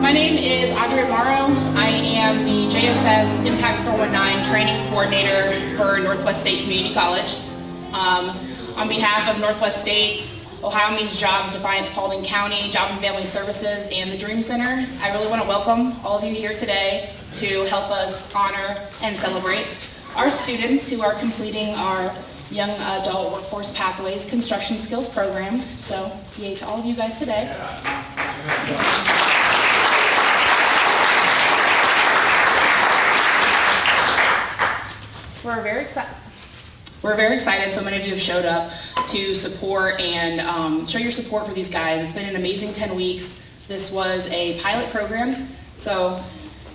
My name is Audrey Morrow. I am the JFS Impact 419 Training Coordinator for Northwest State Community College. On behalf of Northwest State, OhioMeansJobs, Defiance County, Job and Family Services, and the Dream Center, I really want to welcome all of you here today to help us honor and celebrate our students who are completing our Young Adult Workforce Pathways Construction Skills Program. So, yay to all of you guys today. We're very excited. So many of you have showed up to support and show your support for these guys. It's been an amazing 10 weeks. This was a pilot program. So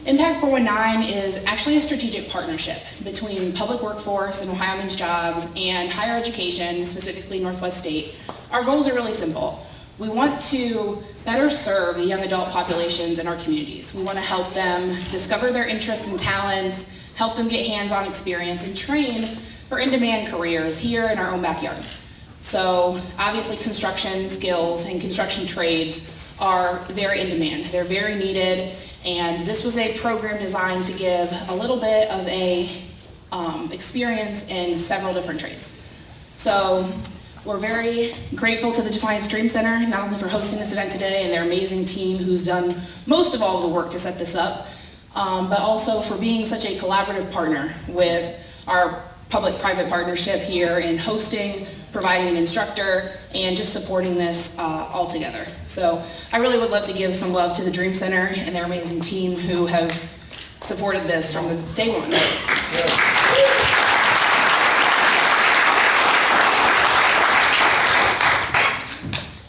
Impact 419 is actually a strategic partnership between public workforce and OhioMeansJobs and higher education, specifically Northwest State. Our goals are really simple. We want to better serve the young adult populations in our communities. We want to help them discover their interests and talents, help them get hands-on experience, and train for in-demand careers here in our own backyard. So obviously construction skills and construction trades are very in demand. They're very needed, and this was a program designed to give a little bit of a experience in several different trades. So we're very grateful to the Defiance Dream Center, not only for hosting this event today and their amazing team who's done most of all of the work to set this up, but also for being such a collaborative partner with our public-private partnership here in hosting, providing an instructor, and just supporting this all together. So I really would love to give some love to the Dream Center and their amazing team who have supported this from the day one.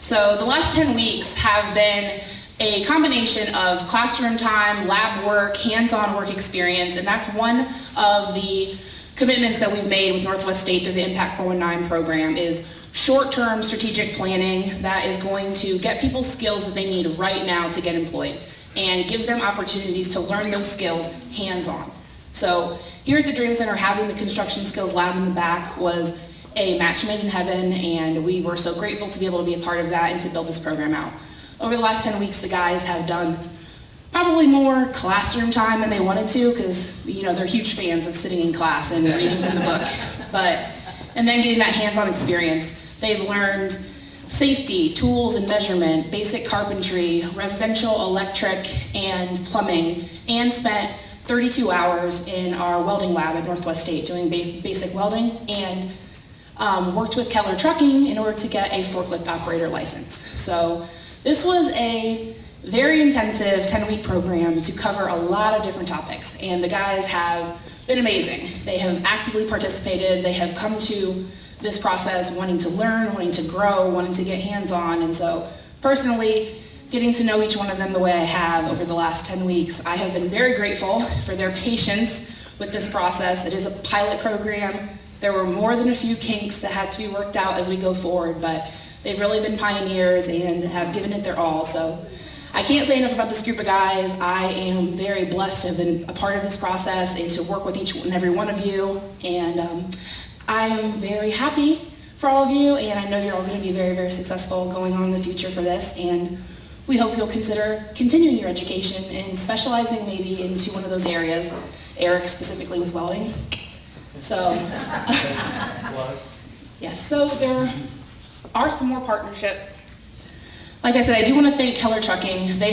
So the last 10 weeks have been a combination of classroom time, lab work, hands-on work experience, and that's one of the commitments that we've made with Northwest State through the Impact 419 program is short-term strategic planning that is going to get people skills that they need right now to get employed and give them opportunities to learn those skills hands-on. So here at the Dream Center, having the construction skills lab in the back was a match made in heaven, and we were so grateful to be able to be a part of that and to build this program out. Over the last 10 weeks, the guys have done probably more classroom time than they wanted to because, they're huge fans of sitting in class and reading from the book. And then getting that hands-on experience. They've learned safety, tools and measurement, basic carpentry, residential electric and plumbing, and spent 32 hours in our welding lab at Northwest State doing basic welding, and worked with Keller Trucking in order to get a forklift operator license. So this was a very intensive 10-week program to cover a lot of different topics, and the guys have been amazing. They have actively participated. They have come to this process wanting to learn, wanting to grow, wanting to get hands-on, and so personally, getting to know each one of them the way I have over the last 10 weeks, I have been very grateful for their patience with this process. It is a pilot program. There were more than a few kinks that had to be worked out as we go forward, but they've really been pioneers and have given it their all. So I can't say enough about this group of guys. I am very blessed to have been a part of this process and to work with each and every one of you. And I am very happy for all of you, and I know you're all going to be very, very successful going on in the future for this. And we hope you'll consider continuing your education and specializing maybe into one of those areas, Eric specifically with welding. So, yes, so there are some more partnerships. Like I said, I do want to thank Keller Trucking. They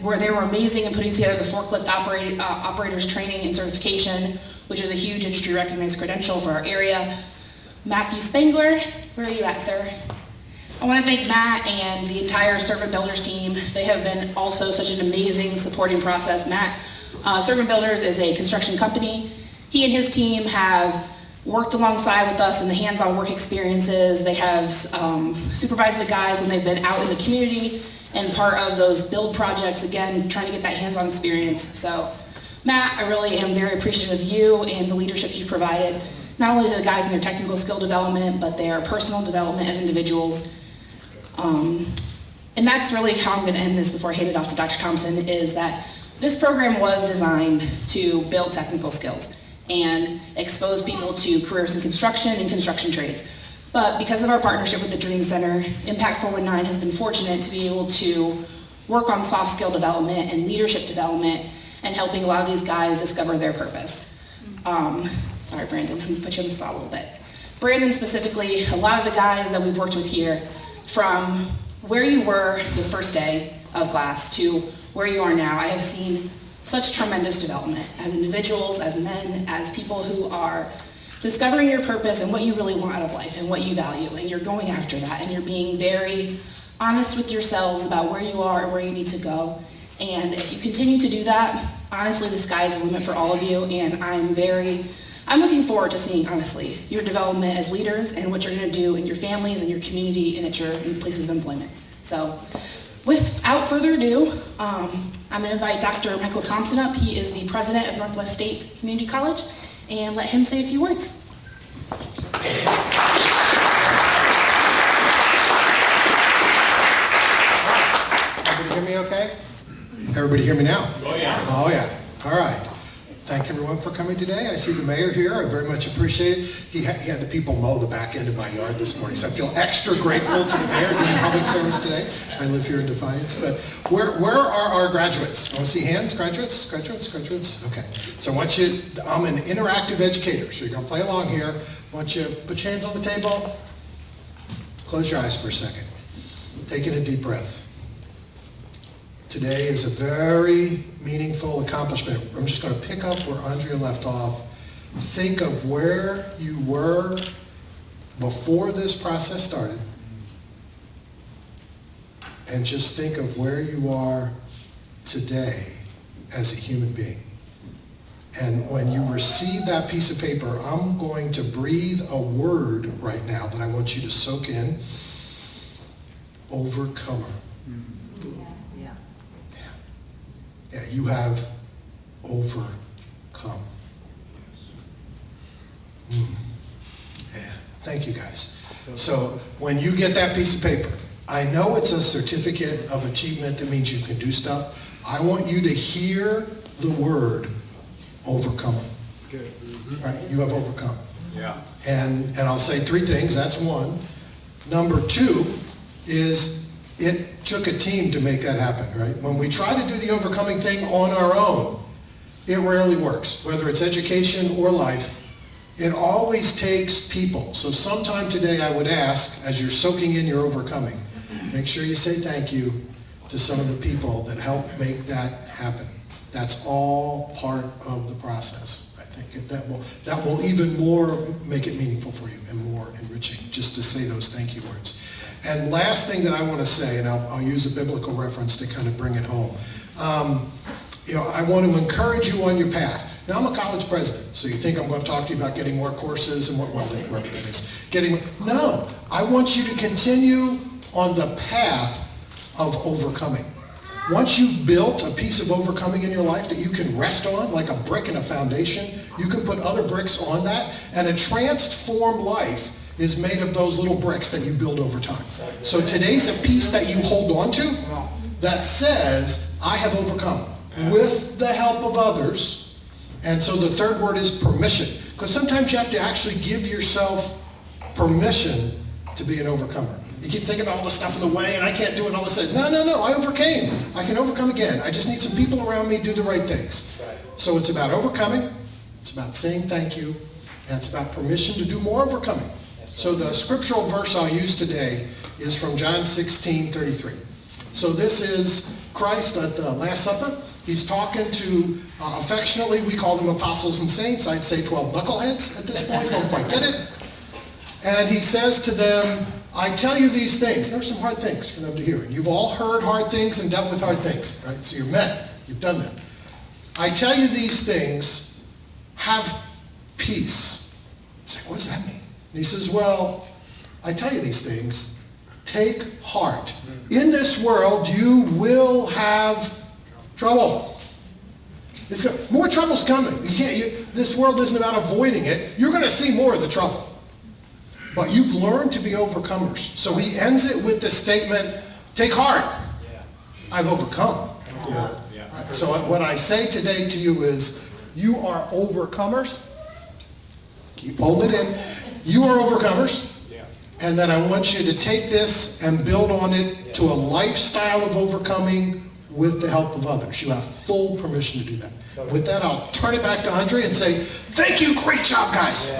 were amazing in putting together the forklift operators training and certification, which is a huge industry recognized credential for our area. Matthew Spangler, where are you at, sir? I want to thank Matt and the entire Servant Builders team. They have been also such an amazing supporting process. Matt, Servant Builders is a construction company. He and his team have worked alongside with us in the hands-on work experiences. They have supervised the guys when they've been out in the community and part of those build projects, again, trying to get that hands-on experience. So Matt, I really am very appreciative of you and the leadership you've provided, not only to the guys in their technical skill development, but their personal development as individuals. And that's really how I'm gonna end this before I hand it off to Dr. Thompson, is that this program was designed to build technical skills and expose people to careers in construction and construction trades. But because of our partnership with the Dream Center, Impact 419 has been fortunate to be able to work on soft skill development and leadership development and helping a lot of these guys discover their purpose. Sorry, Brandon, I'm gonna put you on the spot a little bit. Brandon specifically, a lot of the guys that we've worked with here, from where you were the first day of class to where you are now, I have seen such tremendous development as individuals, as men, as people who are discovering your purpose and what you really want out of life and what you value, and you're going after that, and you're being very honest with yourselves about where you are and where you need to go. And if you continue to do that, honestly, the sky's the limit for all of you, and I'm looking forward to seeing, honestly, your development as leaders and what you're gonna do in your families and your community and at your places of employment. So, without further ado, I'm gonna invite Dr. Michael Thompson up. He is the president of Northwest State Community College, and let him say a few words. Everybody hear me okay? Everybody hear me now? Oh yeah. Oh yeah. All right. Thank everyone for coming today. I see the mayor here. I very much appreciate it. He had the people mow the back end of my yard this morning, so I feel extra grateful to the mayor doing public service today. I live here in Defiance. But where are our graduates? Want to see hands? Graduates? Okay. So I want you, I'm an interactive educator, so you're going to play along here. I want you to put your hands on the table. Close your eyes for a second. Take in a deep breath. Today is a very meaningful accomplishment. I'm just going to pick up where Andrea left off. Think of where you were before this process started, and just think of where you are today as a human being. And when you receive that piece of paper, I'm going to breathe a word right now that I want you to soak in. Overcomer. Yeah, you have overcome. Yeah, thank you guys. So when you get that piece of paper, I know it's a certificate of achievement that means you can do stuff. I want you to hear the word overcomer. That's good. Right, you have overcome. Yeah. And I'll say three things, that's one. Number two is it took a team to make that happen, right? When we try to do the overcoming thing on our own, it rarely works. Whether it's education or life, it always takes people. So sometime today I would ask, as you're soaking in your overcoming, make sure you say thank you to some of the people that helped make that happen. That's all part of the process. I think that will even more make it meaningful for you and more enriching, just to say those thank you words. And last thing that I want to say, and I'll use a biblical reference to kind of bring it home. I want to encourage you on your path. Now, I'm a college president, so you think I'm going to talk to you about getting more courses and welding, whatever that is. No, I want you to continue on the path of overcoming. Once you've built a piece of overcoming in your life that you can rest on, like a brick in a foundation, you can put other bricks on that, and a transformed life is made of those little bricks that you build over time. So today's a piece that you hold on to that says, I have overcome with the help of others. And so the third word is permission, because sometimes you have to actually give yourself permission to be an overcomer. You keep thinking about all the stuff in the way, and I can't do it, and all this. No, I overcame. I can overcome again. I just need some people around me to do the right things. So it's about overcoming, it's about saying thank you, and it's about permission to do more overcoming. So the scriptural verse I'll use today is from John 16:33. So this is Christ at the Last Supper. He's talking to, affectionately, we call them apostles and saints. I'd say 12 knuckleheads at this point, don't quite get it. And he says to them, I tell you these things. There are some hard things for them to hear. And you've all heard hard things and dealt with hard things, right? So you're men. You've done that. I tell you these things, have peace. It's like, what does that mean? And he says, well, I tell you these things, take heart. In this world, you will have trouble. More trouble's coming. This world isn't about avoiding it. You're going to see more of the trouble. But you've learned to be overcomers. So he ends it with the statement, take heart. I've overcome. So what I say today to you is, you are overcomers. Keep holding it in. You are overcomers. and that I want you to take this and build on it to a lifestyle of overcoming with the help of others. You have full permission to do that. With that, I'll turn it back to Andre and say, thank you, great job, guys.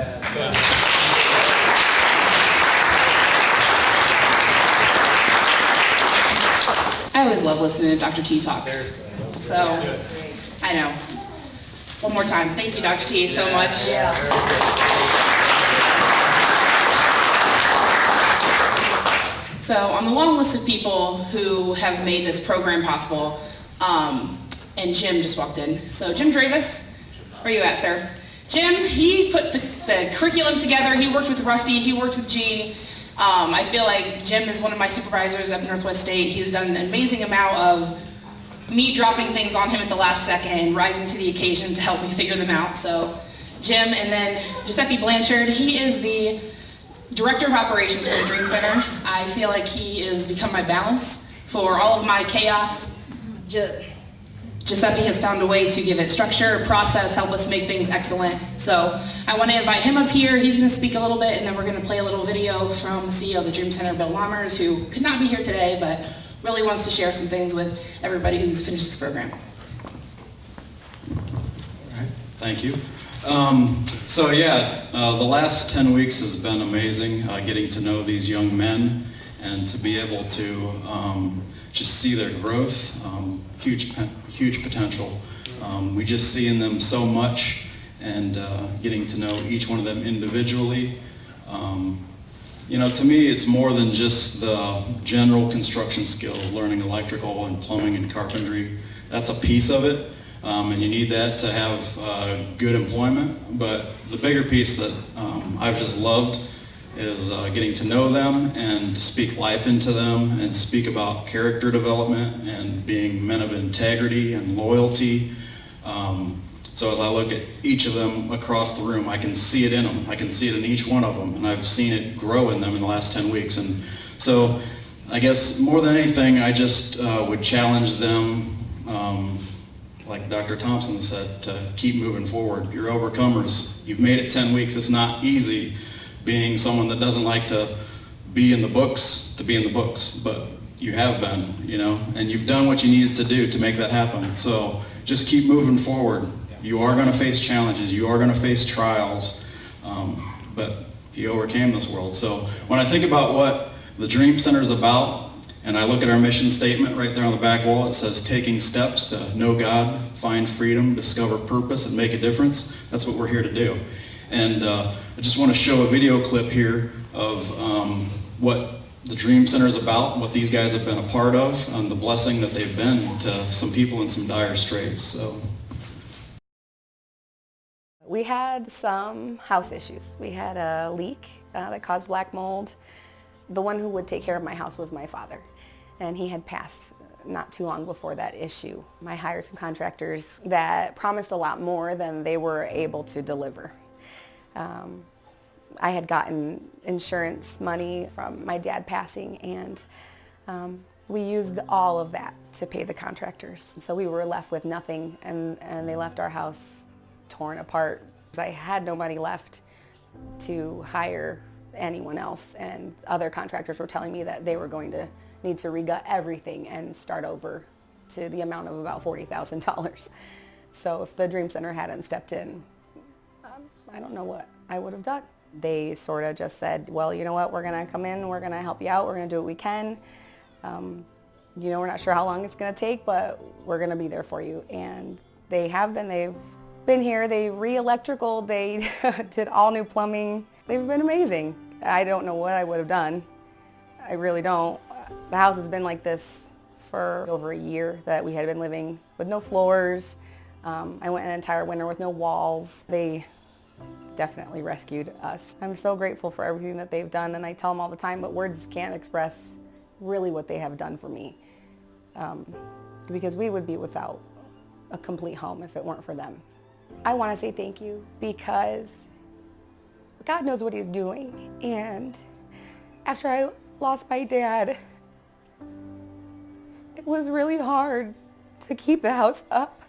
I always love listening to Dr. T talk. So, I know. One more time. Thank you, Dr. T, so much. So, on the long list of people who have made this program possible, and Jim just walked in. So, Jim Dravis, where are you at, sir? Jim, he put the curriculum together. He worked with Rusty. He worked with G. I feel like Jim is one of my supervisors at Northwest State. He's done an amazing amount of me dropping things on him at the last second and rising to the occasion to help me figure them out. So Jim, and then Giuseppe Blanchard, he is the Director of Operations for the Dream Center. I feel like he has become my balance for all of my chaos. Giuseppe has found a way to give it structure, process, help us make things excellent. So I want to invite him up here. He's going to speak a little bit, and then we're going to play a little video from the CEO of the Dream Center, Bill Lammers, who could not be here today, but really wants to share some things with everybody who's finished this program. All right, thank you. The last 10 weeks has been amazing, getting to know these young men and to be able to just see their growth, huge potential. We just see in them so much, and getting to know each one of them individually. To me, it's more than just the general construction skills, learning electrical and plumbing and carpentry. That's a piece of it, and you need that to have good employment. But the bigger piece that I've just loved is getting to know them and speak life into them and speak about character development and being men of integrity and loyalty. So as I look at each of them across the room, I can see it in them. I can see it in each one of them, and I've seen it grow in them in the last 10 weeks. And so I guess more than anything, I just would challenge them, like Dr. Thompson said, to keep moving forward. You're overcomers. You've made it 10 weeks. It's not easy being someone that doesn't like to be in the books, but you have been, and you've done what you needed to do to make that happen. So just keep moving forward. You are going to face challenges. You are going to face trials, but he overcame this world. So when I think about what the Dream Center is about, and I look at our mission statement right there on the back wall, it says taking steps to know God, find freedom, discover purpose, and make a difference. That's what we're here to do. And I just want to show a video clip here of what the Dream Center is about, what these guys have been a part of, and the blessing that they've been to some people in some dire straits. So. We had some house issues. We had a leak that caused black mold. The one who would take care of my house was my father, and he had passed not too long before that issue. I hired some contractors that promised a lot more than they were able to deliver. I had gotten insurance money from my dad passing, and we used all of that to pay the contractors. So we were left with nothing, and they left our house torn apart. I had nobody left to hire anyone else, and other contractors were telling me that they were going to need to re-gut everything and start over to the amount of about $40,000. So if the Dream Center hadn't stepped in, I don't know what I would have done. They sort of just said, well, you know what, we're going to come in, we're going to help you out, we're going to do what we can. We're not sure how long it's going to take, but we're going to be there for you. And they have been. They've been here. They re-electrical. They did all new plumbing. They've been amazing. I don't know what I would have done. I really don't. The house has been like this for over a year that we had been living with no floors. I went an entire winter with no walls. They definitely rescued us. I'm so grateful for everything that they've done, and I tell them all the time, but words can't express really what they have done for me. Because we would be without a complete home if it weren't for them. I want to say thank you because God knows what he's doing. And after I lost my dad, it was really hard to keep the house up.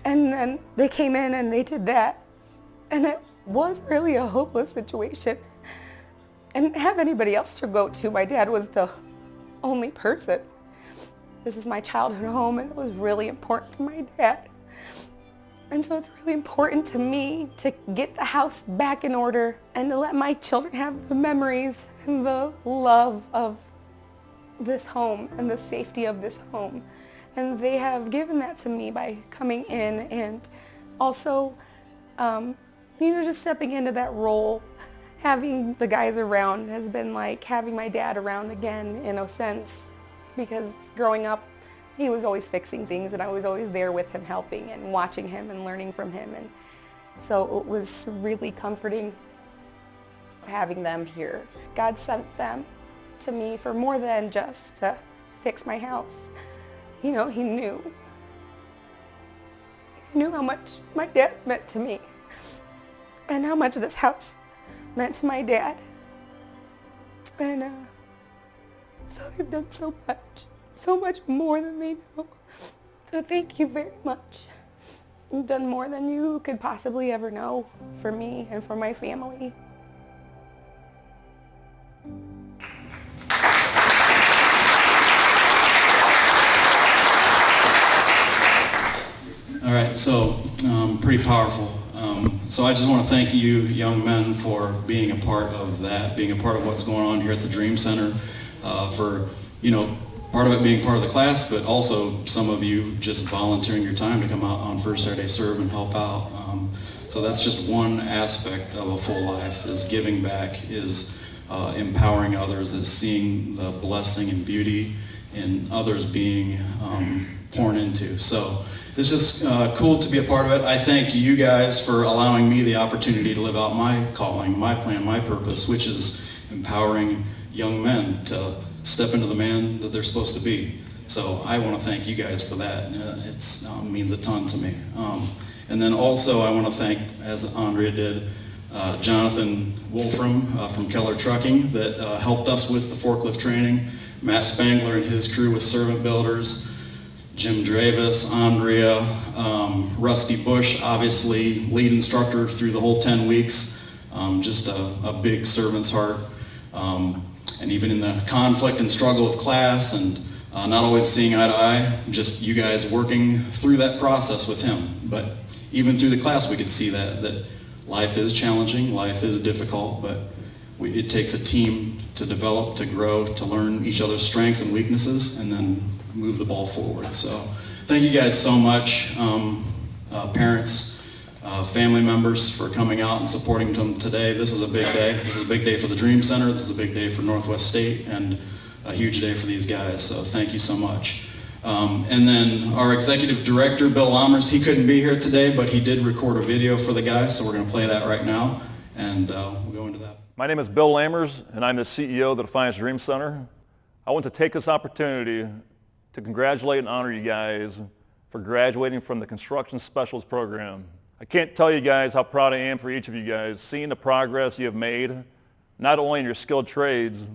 And then they came in and they did that. And it was really a hopeless situation. and have anybody else to go to. My dad was the only person. This is my childhood home, and it was really important to my dad. And so it's really important to me to get the house back in order and to let my children have the memories and the love of this home and the safety of this home. And they have given that to me by coming in and also, just stepping into that role. Having the guys around has been like having my dad around again in a sense, because growing up, he was always fixing things and I was always there with him helping and watching him and learning from him. And so it was really comforting having them here. God sent them to me for more than just to fix my house. He knew how much my dad meant to me and how much this house meant to my dad. And so they've done so much more than they know. So thank you very much. You've done more than you could possibly ever know for me and for my family. All right, so pretty powerful. So I just want to thank you, young men, for being a part of that, being a part of what's going on here at the Dream Center, for, part of it being part of the class, but also some of you just volunteering your time to come out on First Saturday Serve and help out. So that's just one aspect of a full life, is giving back, is empowering others, is seeing the blessing and beauty in others being poured into. So it's just cool to be a part of it. I thank you guys for allowing me the opportunity to live out my calling, my plan, my purpose, which is empowering young men to step into the man that they're supposed to be. So I want to thank you guys for that. It means a ton to me. And then also I want to thank, as Andrea did, Jonathan Wolfram from Keller Trucking that helped us with the forklift training, Matt Spangler and his crew with Servant Builders, Jim Dravis, Andrea, Rusty Bush, obviously lead instructor through the whole 10 weeks, just a big servant's heart. And even in the conflict and struggle of class and not always seeing eye to eye, just you guys working through that process with him. But even through the class we could see that life is challenging, life is difficult, but it takes a team to develop, to grow, to learn each other's strengths and weaknesses, and then move the ball forward. So thank you guys so much, parents, family members, for coming out and supporting them today. This is a big day. This is a big day for the Dream Center. This is a big day for Northwest State, and a huge day for these guys. So thank you so much. And then our executive director, Bill Lammers, he couldn't be here today, but he did record a video for the guys, so we're going to play that right now, and we'll go into that. My name is Bill Lammers, and I'm the CEO of the Defiance Dream Center. I want to take this opportunity to congratulate and honor you guys for graduating from the Construction Specialist Program. I can't tell you guys how proud I am for each of you guys, seeing the progress you have made, not only in your skilled trades,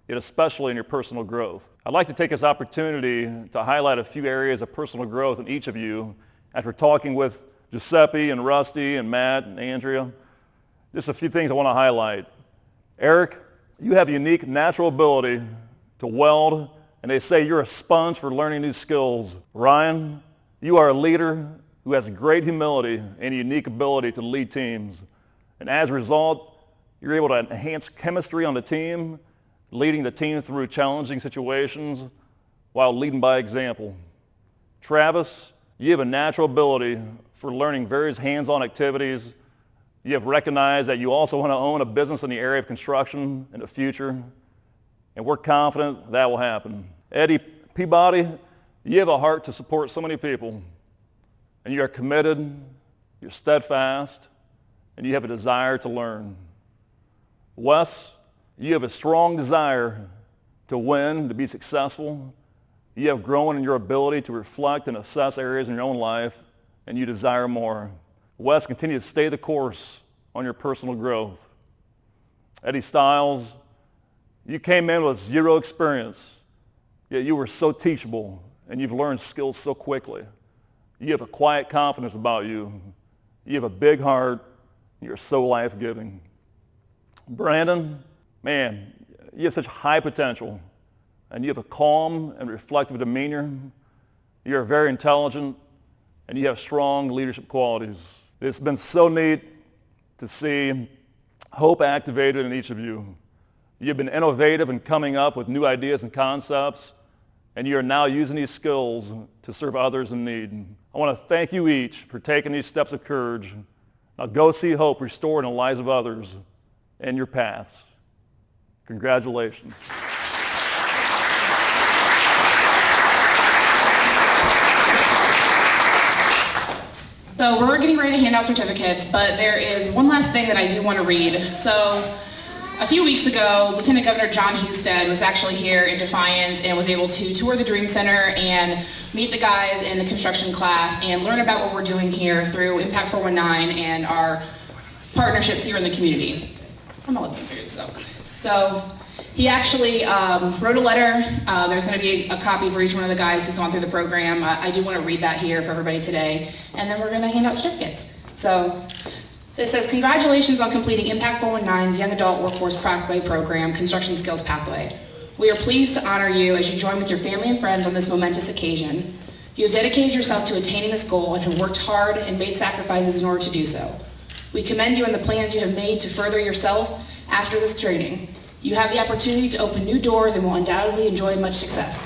yet especially in your personal growth. I'd like to take this opportunity to highlight a few areas of personal growth in each of you after talking with Giuseppe and Rusty and Matt and Andrea. Just a few things I want to highlight. Eric, you have a unique natural ability to weld, and they say you're a sponge for learning new skills. Ryan, you are a leader who has great humility and a unique ability to lead teams. And as a result, you're able to enhance chemistry on the team, leading the team through challenging situations while leading by example. Travis, you have a natural ability for learning various hands-on activities. You have recognized that you also want to own a business in the area of construction in the future, and we're confident that will happen. Eddie Peabody, you have a heart to support so many people, and you are committed, you're steadfast, and you have a desire to learn. Wes, you have a strong desire to win, to be successful. You have grown in your ability to reflect and assess areas in your own life, and you desire more. Wes, continue to stay the course on your personal growth. Eddie Stiles, you came in with zero experience, yet you were so teachable, and you've learned skills so quickly. You have a quiet confidence about you. You have a big heart. You're so life-giving. Brandon, Man, you have such high potential, and you have a calm and reflective demeanor. You're very intelligent, and you have strong leadership qualities. It's been so neat to see hope activated in each of you. You've been innovative in coming up with new ideas and concepts, and you are now using these skills to serve others in need. I want to thank you each for taking these steps of courage. Now go see hope restored in the lives of others and your paths. Congratulations. So we're getting ready to hand out certificates, but there is one last thing that I do want to read. So a few weeks ago, Lieutenant Governor John Husted was actually here in Defiance and was able to tour the Dream Center and meet the guys in the construction class and learn about what we're doing here through Impact 419 and our partnerships here in the community. I'm gonna let them figure this out. So he actually wrote a letter. There's going to be a copy for each one of the guys who's gone through the program. I do want to read that here for everybody today, and then we're going to hand out certificates. So this says, congratulations on completing Impact 419's Young Adult Workforce Pathway Program, Construction Skills Pathway. We are pleased to honor you as you join with your family and friends on this momentous occasion. You have dedicated yourself to attaining this goal and have worked hard and made sacrifices in order to do so. We commend you on the plans you have made to further yourself after this training. You have the opportunity to open new doors and will undoubtedly enjoy much success.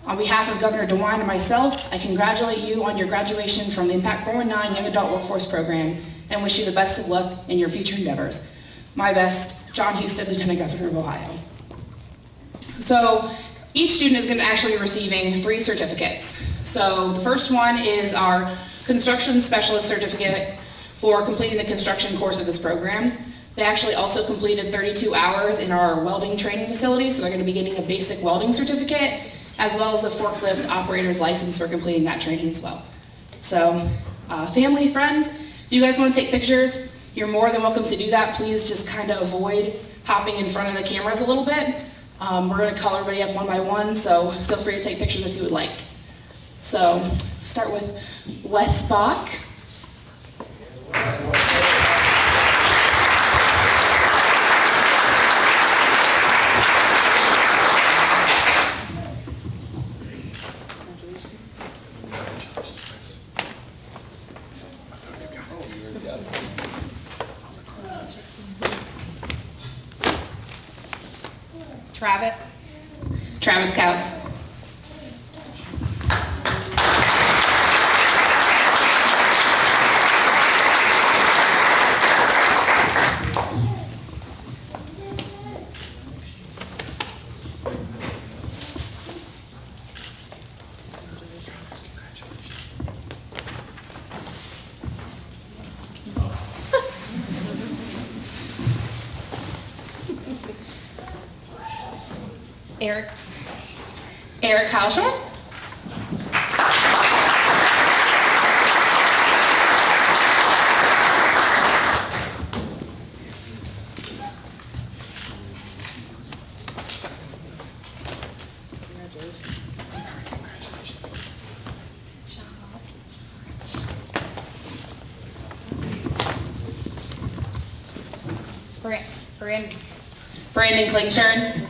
On behalf of Governor DeWine and myself, I congratulate you on your graduation from the Impact 419 Young Adult Workforce Program and wish you the best of luck in your future endeavors. My best, John Husted, Lieutenant Governor of Ohio. So each student is going to actually be receiving 3 certificates. So the first one is our Construction Specialist Certificate for completing the construction course of this program. They actually also completed 32 hours in our welding training facility, so they're going to be getting a basic welding certificate, as well as the forklift operator's license for completing that training as well. So, family, friends, if you guys want to take pictures, you're more than welcome to do that. Please just kind of avoid hopping in front of the cameras a little bit. We're going to call everybody up one by one, so feel free to take pictures if you would like. So, start with Wes Bach. Travis Couts. Eric Halshore. Brandon Klingshern.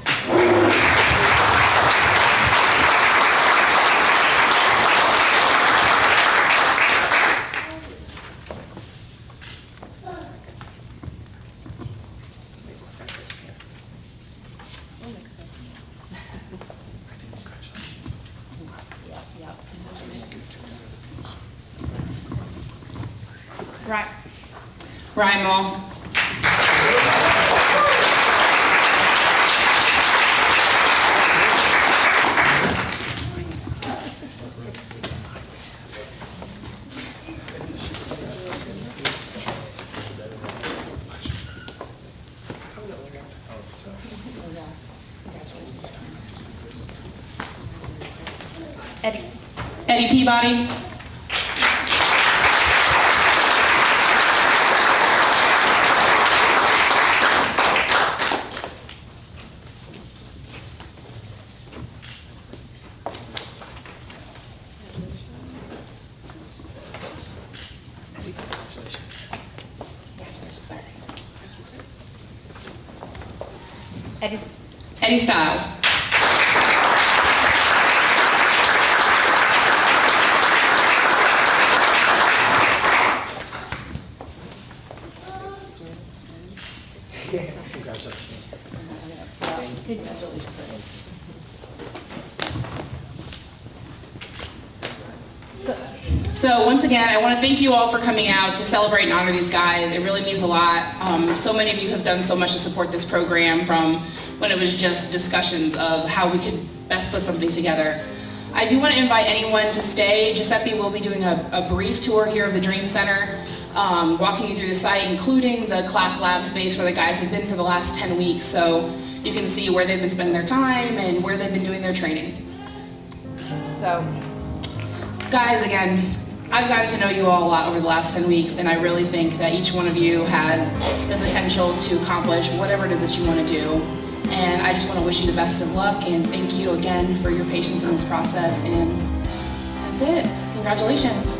Ryan Mall. Eddie Peabody. Eddie Styles. Congratulations. So once again, I want to thank you all for coming out to celebrate and honor these guys. It really means a lot. So many of you have done so much to support this program, from when it was just discussions of how we could best put something together. I do want to invite anyone to stay. Giuseppe will be doing a brief tour here of the Dream Center, walking you through the site, including the class lab space where the guys have been for the last 10 weeks. So you can see where they've been spending their time and where they've been doing their training. So, guys, again, I've gotten to know you all a lot over the last 10 weeks, and I really think that each one of you has the potential to accomplish whatever it is that you want to do. And I just want to wish you the best of luck, and thank you again for your patience in this process. And that's it. Congratulations.